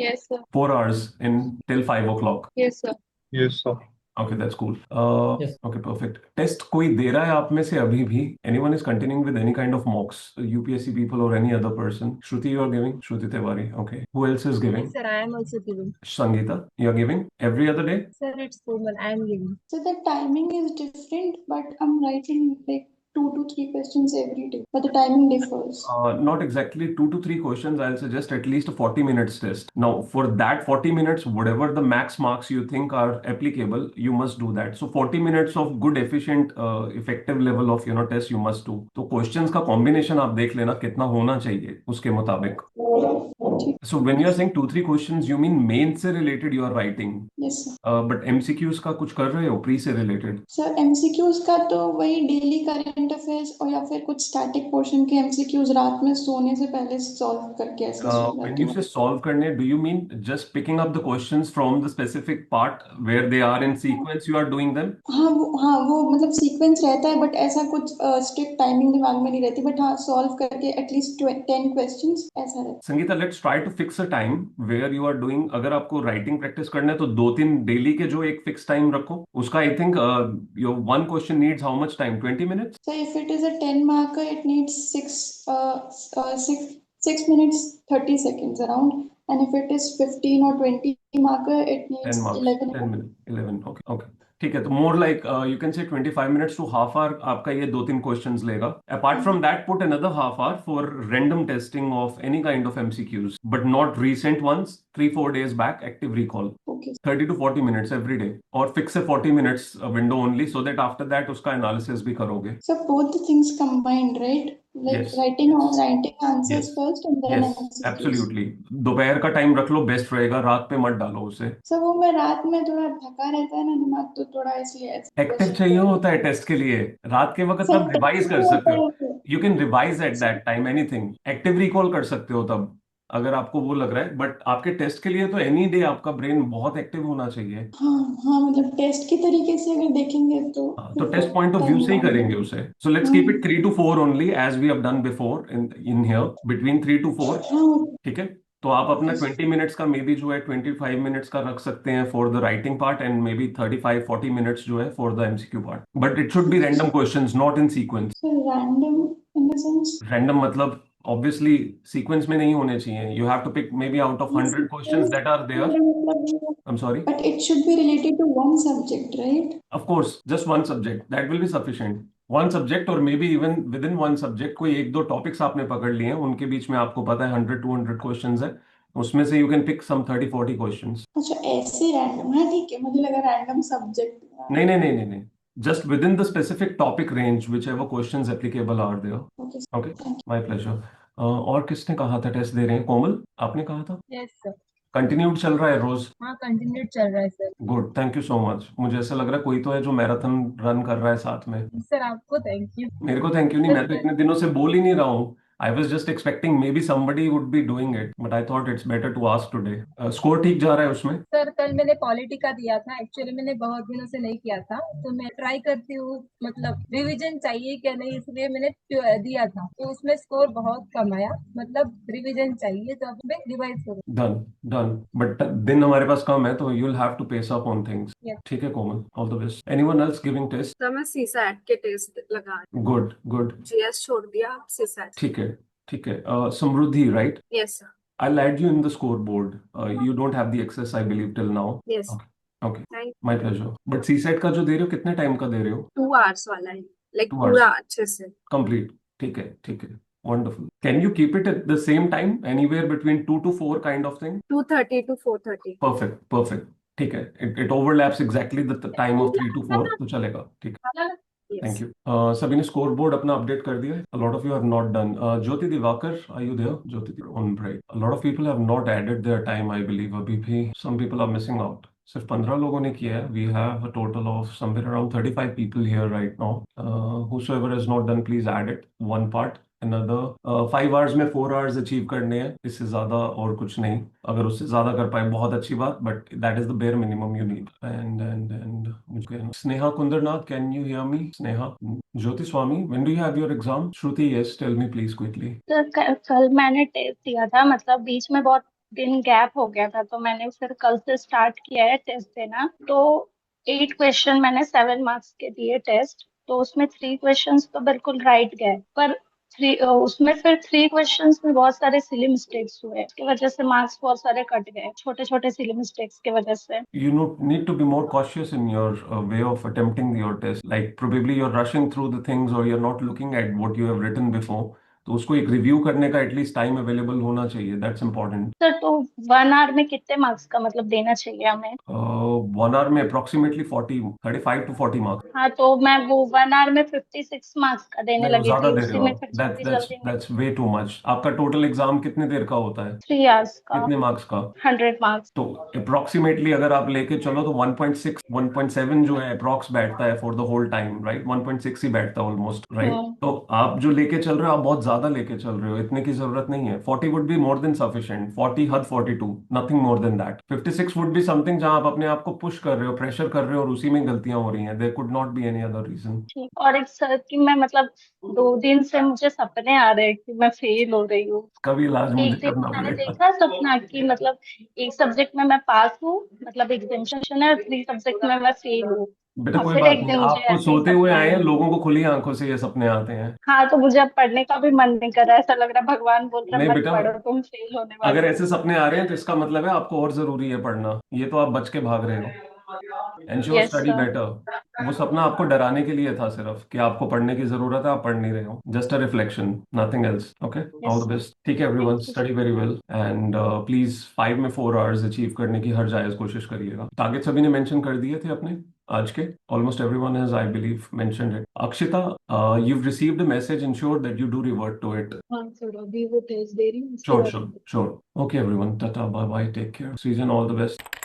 Yes, sir. 4 hours in till 5 o'clock. Yes, sir. Yes, sir. Okay, that's cool. Yes. Okay, perfect. Test कोई दे रहा है आप में से अभी भी? Anyone is continuing with any kind of mocks? UPSC people or any other person? Shruti, you are giving? Shruti Tiwari. Okay. Who else is giving? Yes, sir. I am also giving. Sangeeta, you are giving every other day? Sir, it's Komal. I am giving. So the timing is different, but I'm writing like 2 to 3 questions every day, but the timing differs. Not exactly 2 to 3 questions. I'll suggest at least a 40 minutes test. Now, for that 40 minutes, whatever the max marks you think are applicable, you must do that. So 40 minutes of good, efficient, effective level of test you must do. तो questions का combination आप देख लेना कितना होना चाहिए उसके मुताबिक. So when you are saying 2-3 questions, you mean main से related you are writing. Yes, sir. But MCQs का कुछ कर रहे हो pre से related? Sir, MCQs का तो वही डेली करंट अफेयर्स और या फिर कुछ स्टैटिक पोर्शन के MCQs रात में सोने से पहले सॉल्व करके ऐसे सो When जाती you हूँ. say solve करने, do you mean just picking up the questions from the specific part where they are in sequence, you are doing them? हाँ वो मतलब सीक्वेंस रहता है, बट ऐसा कुछ स्ट्रिक्ट टाइमिंग दिमाग में नहीं रहती, बट हाँ सॉल्व करके एटलीस्ट 10 क्वेश्चंस ऐसा रहता Sangeeta, let's try to fix a time where you are doing. अगर आपको राइटिंग प्रैक्टिस करना है तो 2-3 डेली के जो एक फिक्स टाइम रखो. उसका I think your one question needs how much time? 20 minutes? है. So if it is a 10 marker, it needs 6 minutes 30 seconds around, and if it is 15 or 20 marker, it 10 needs marks. 11. 10 minutes. 11. Okay. Okay. ठीक है, तो more like you can say 25 minutes to half hour आपका ये 2-3 questions लेगा. Apart from that put another half hour for random testing of any kind of MCQs, but not recent ones. 3-4 days back active recall. Okay. 30 to 40 minutes every day, और fix है 40 minutes window only, so that after that उसका analysis भी करोगे. So both the things combined, right? Like Yes. writing answers Yes. first and then Yes, MCQs. absolutely. दोपहर का time रख लो, best रहेगा. रात पे मत डालो उसे. So वो मैं रात में थोड़ा थका रहता है ना दिमाग, तो थोड़ा इसलिए एक्टिव चाहिए होता है टेस्ट के लिए. रात के वक्त आप रिवाइज कर सकते हो. You can revise at that time anything. Active recall कर सकते हो तब, अगर आपको वो लग रहा है. बट आपके टेस्ट के लिए तो एनी डे आपका ब्रेन बहुत एक्टिव होना चाहिए. हाँ मतलब टेस्ट की तरीके से अगर देखेंगे तो टेस्ट पॉइंट ऑफ व्यू से ही करेंगे उसे. So let's keep it 3 to 4 only, as we have done before in here, between 3 to 4. ठीक है, तो आप अपना 20 मिनट्स का मे बी जो है 25 मिनट्स का रख सकते हैं for the writing part, and maybe 35-40 minutes जो है for the MCQ part. But it should be random questions, not in sequence. Random in the sense random मतलब ऑब्वियसली सीक्वेंस में नहीं होने चाहिए. You have to pick maybe out of 100 questions that are there. I am sorry. But it should be related to one subject, right? Of course, just one subject. That will be sufficient. One subject, or maybe even within one subject, कोई 1-2 topics आपने पकड़ लिए हैं, उनके बीच में आपको पता है 100-200 क्वेश्चंस है, उसमें से you can pick some 30-40 questions. अच्छा ऐसे रैंडम, हाँ ठीक है, मुझे लगा रैंडम सब्जेक्ट. नहीं नहीं नहीं नहीं नहीं, just within the specific topic range whichever questions applicable are there. Okay. Okay, my pleasure. और किसने कहा था टेस्ट दे रहे हैं? कोमल, आपने कहा था. Yes, sir. कंटिन्यूड चल रहा है रोज? हाँ, कंटिन्यूड चल रहा है sir. Good, thank you so much. मुझे ऐसा लग रहा है कोई तो है जो मैराथन रन कर रहा है साथ में. सर आपको थैंक यू. मेरे को थैंक यू नहीं, मैं तो इतने दिनों से बोल ही नहीं रहा हूँ. I was just expecting maybe somebody would be doing it, but I thought it's better to ask today. Score ठीक जा रहा है उसमें? सर कल मैंने पॉलिटी का दिया था, एक्चुअली मैंने बहुत दिनों से नहीं किया था, तो मैं ट्राई करती हूँ, मतलब रिवीजन चाहिए क्या नहीं, इसलिए मैंने दिया था, तो उसमें स्कोर बहुत कम आया. मतलब रिवीजन चाहिए तो अब मैं रिवाइज करूँ. Done done. बट दिन हमारे पास कम है, तो you'll have to pace up on things. Yes. ठीक है कोमल, all the best. Anyone else giving test? तो मैं सीसैट के टेस्ट लगा. Good good. जीएस छोड़ दिया, सीसैट. ठीक है ठीक है. समृद्धि, right? Yes sir. I'll add you in the scoreboard. You don't have the access, I believe, till now. Yes. Okay, Thank my pleasure. But CSET का जो दे रहे हो, कितने टाइम का दे रहे हो? 2 hours वाला है, लाइक 2 hours. पूरा अच्छे से. Complete. ठीक है ठीक है. Wonderful. Can you keep it at the same time, anywhere between 2 to 4 kind of thing? 2:30 to 4:30. Perfect, perfect. ठीक है. It overlaps exactly the time of 3 to 4, तो चलेगा. ठीक है. Yes. Thank you. सभी ने स्कोर बोर्ड अपना अपडेट कर दिया है. A lot of you have not done. Jyoti Diwakar, are you there? Jyoti on break. A lot of people have not added their time, I believe. अभी भी some people are missing out. सिर्फ 15 लोगों ने किया है. We have a total of somewhere around 35 people here right now. Whosoever has not done, please add it. One part. Another 5 hours में 4 hours achieve करने हैं, इससे ज्यादा और कुछ नहीं. अगर उससे ज्यादा कर पाए बहुत अच्छी बात, but that is the bare minimum you need. And मुझे Sneha Kundarnath, can you hear me? Sneha. Jyoti Swami, when do you have your exam? Shruti, yes, tell me please quickly. तो कल मैंने टेस्ट दिया था, मतलब बीच में बहुत दिन गैप हो गया था, तो मैंने फिर कल से स्टार्ट किया है टेस्ट देना। तो 8 क्वेश्चन मैंने 7 मार्क्स के दिए टेस्ट, तो उसमें 3 क्वेश्चंस तो बिल्कुल राइट गए, पर उसमें फिर 3 क्वेश्चंस में बहुत सारे सिली मिस्टेक्स हुए, इसकी वजह से मार्क्स बहुत सारे कट गए, छोटे छोटे सिली मिस्टेक्स की वजह से। You need to be more cautious in your way of attempting your test. Like probably you're rushing through the things or you're not looking at what you have written before. तो उसको एक review करने का at least time available होना चाहिए, that's important. Sir, तो 1 our में कितने मार्क्स का मतलब देना चाहिए हमें? 1 आवर में अप्रोक्सीमेटली 35 to 40 मार्क्स। हाँ, तो मैं वो 1 आवर में 56 मार्क्स का देने नहीं, वो लगी ज्यादा थी, दे रहे उसी हो में आप। फिर दैट्स जल्दी दैट्स जल्दी में दैट्स वे टू मच। आपका टोटल एग्जाम कितने देर का होता है? 3 आवर्स का, कितने मार्क्स का? 100 मार्क्स। तो अप्रोक्सीमेटली अगर आप लेके चलो तो 1.6 1.7 जो है अप्रोक्स बैठता है for the whole time, right? 1.6 ही बैठता है ऑलमोस्ट, राइट? हम्म। तो आप जो लेके चल रहे हो, आप बहुत ज्यादा लेके चल रहे हो, इतने की जरूरत नहीं है। 40 would be more than sufficient, 40 हद 42, nothing more than that. 56 would be something जहां आप अपने आप को पुश कर रहे हो, प्रेशर कर रहे हो, और उसी में गलतियां हो रही हैं। There could not be any other reason. ठीक। और एक सर की मैं मतलब 2 दिन से मुझे सपने आ रहे हैं कि मैं फेल हो रही हूँ। इसका भी इलाज मुझे एक दिन करना मैंने पड़ेगा। देखा सपना कि मतलब एक सब्जेक्ट में मैं पास हूँ, मतलब एग्जामिनेशन है, और 3 सब्जेक्ट में मैं फेल हूँ। बेटा और कोई फिर बात एक नहीं, दिन मुझे आपको ऐसे ही सोते हुए सपना आए हैं, आया। लोगों को खुली आंखों से ये सपने आते हैं। हाँ, तो मुझे अब पढ़ने का भी मन नहीं कर रहा है, ऐसा लग रहा है भगवान बोल रहा है नहीं मत बेटा, पढ़ो, तुम फेल होने अगर वाली हो। ऐसे सपने आ रहे हैं तो इसका मतलब है आपको और जरूरी है पढ़ना। ये तो आप बच के भाग रहे हो। Ensure yes study sir. Better. वो सपना आपको डराने के लिए था सिर्फ, कि आपको पढ़ने की जरूरत है, आप पढ़ नहीं रहे हो। Just a reflection, nothing else. Okay, all yes the sir. Best. ठीक है thank everyone, you study very well and please 5 में 4 आवर्स अचीव करने की हर जायज कोशिश करिएगा। टारगेट सभी ने मेंशन कर दिए थे अपने आज के। Almost everyone has, I believe, mentioned it. Akshita, you've received a message, ensure that you do revert to it. हाँ सर, अभी वो टेस्ट दे रही हूँ, उसके Sure, बाद sure, sure. Okay everyone, tata, bye bye, take care, see you and all the best.